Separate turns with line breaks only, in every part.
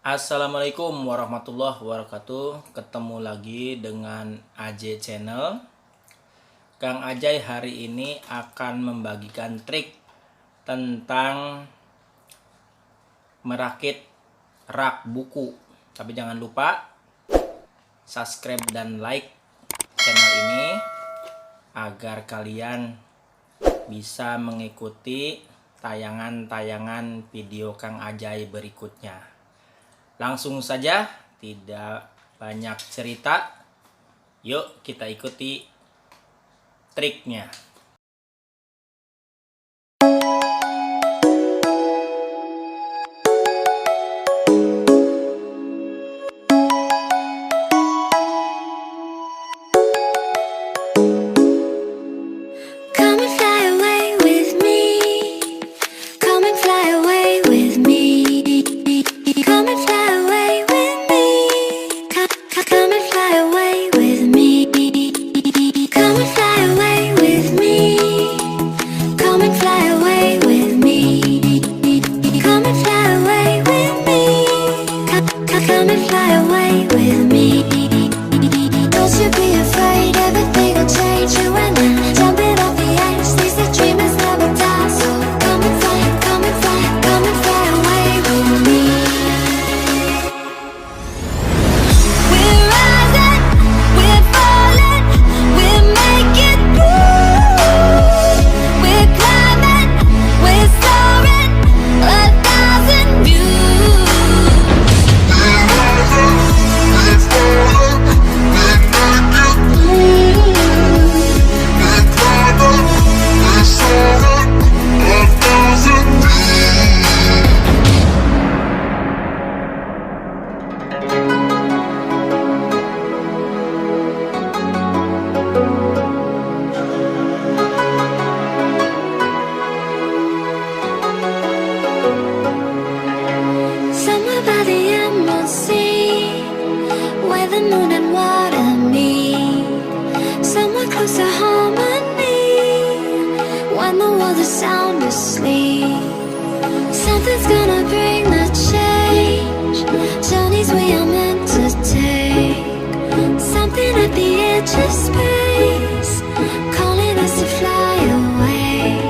Assalamualaikum warahmatullahi wabarakatuh. Ketemu lagi dengan AJ Channel. Kang Ajay hari ini akan membagikan trik tentang merakit rak buku. Tapi jangan lupa subscribe dan like channel ini agar kalian bisa mengikuti tayangan-tayangan video Kang Ajay berikutnya. Langsung saja, tidak banyak cerita. Yuk kita ikuti triknya.
Something's gonna bring the change. Journeys we are meant to take. Something at the edge of space, calling us to fly away.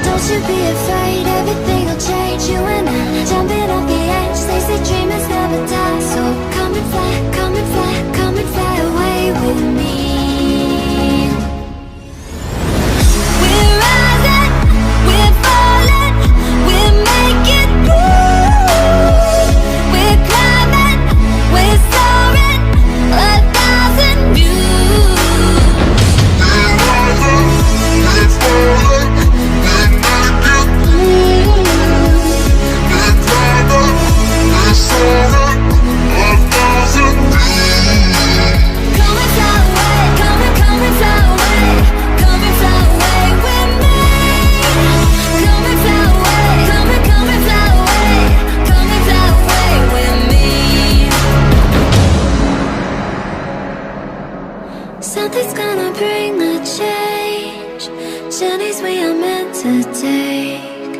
Don't you be afraid, everything will change. You and I, jumping off the edge. They say dreamers never die. So come and fly, come and fly, come and fly away with me. Something's gonna bring the change. Journeys we are meant to take.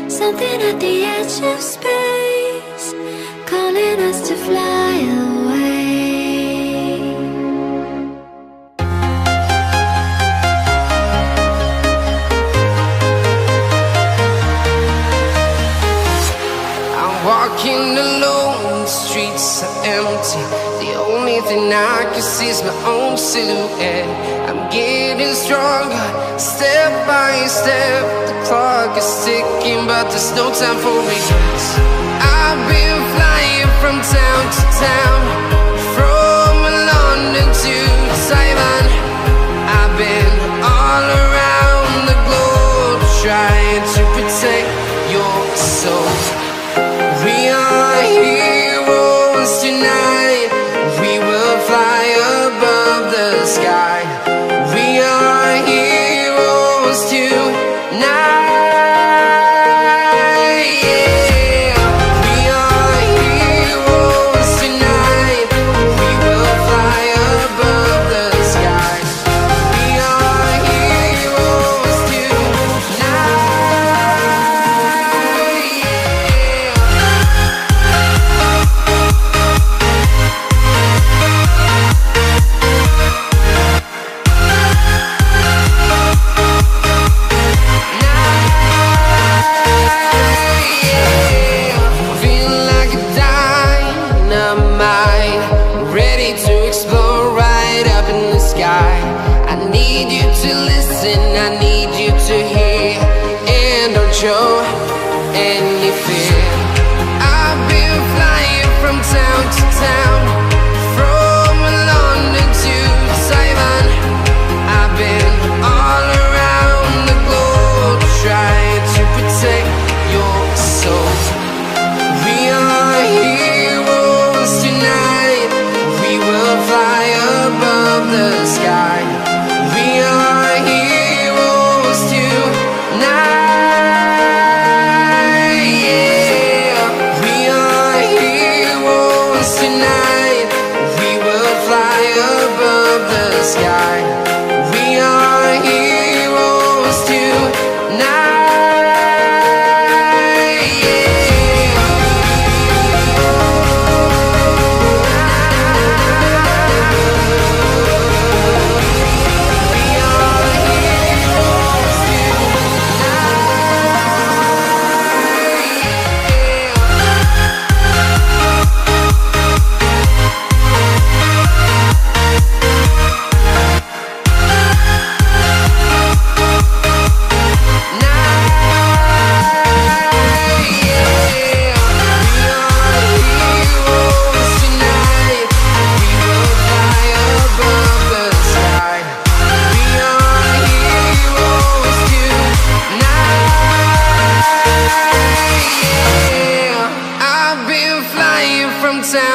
Something at the edge of space, calling us to fly away.
I'm walking alone, the streets are empty. The only thing I can see is my own silhouette. I'm getting stronger, step by step. The clock is ticking, but there's no time for regrets. I've been flying from town to town, from London to Taiwan. I've been all around the globe, trying to protect your soul. We are heroes tonight. We will fly above the sky. We are heroes tonight. Yeah. We are heroes tonight. We will fly above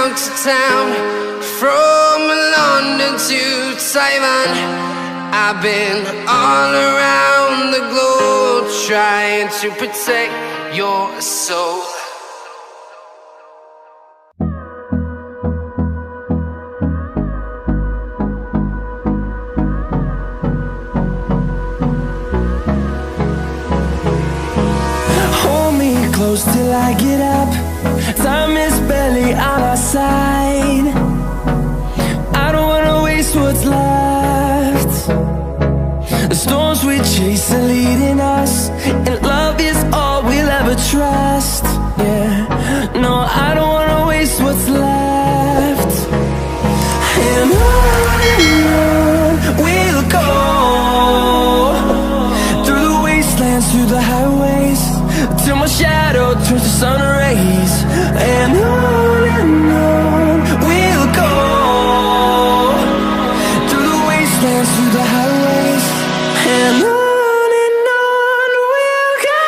town to town, from London to Taiwan. I've been all around the globe trying to protect your soul.
Hold me close till I get up. Time is barely on our side. I don't wanna waste what's left. The storms we chase are leading us, and love is all we'll ever trust. Yeah, no, I don't wanna waste what's left. And on we'll go, through the wastelands, through the highways, till my shadow turns to sun rays. And on we'll go, through the wastelands, through the highways, and on we'll go.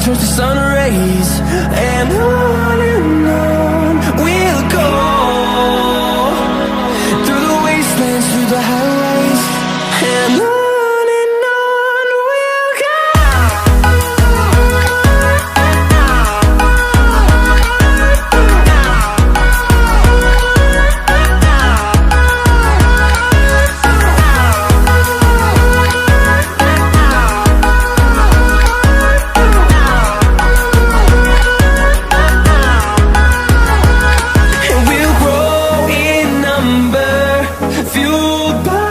Turns to sun rays, and on we'll go, through the wastelands, through the highways, and on we'll go. Fueled by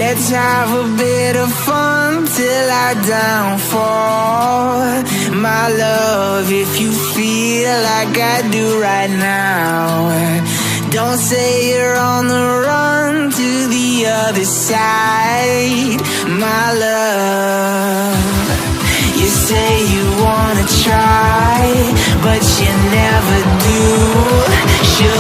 Let's have a bit of fun till I downfall. My love, if you feel like I do right now, don't say you're on the run to the other side, my love. You say you wanna try, but you never do. Should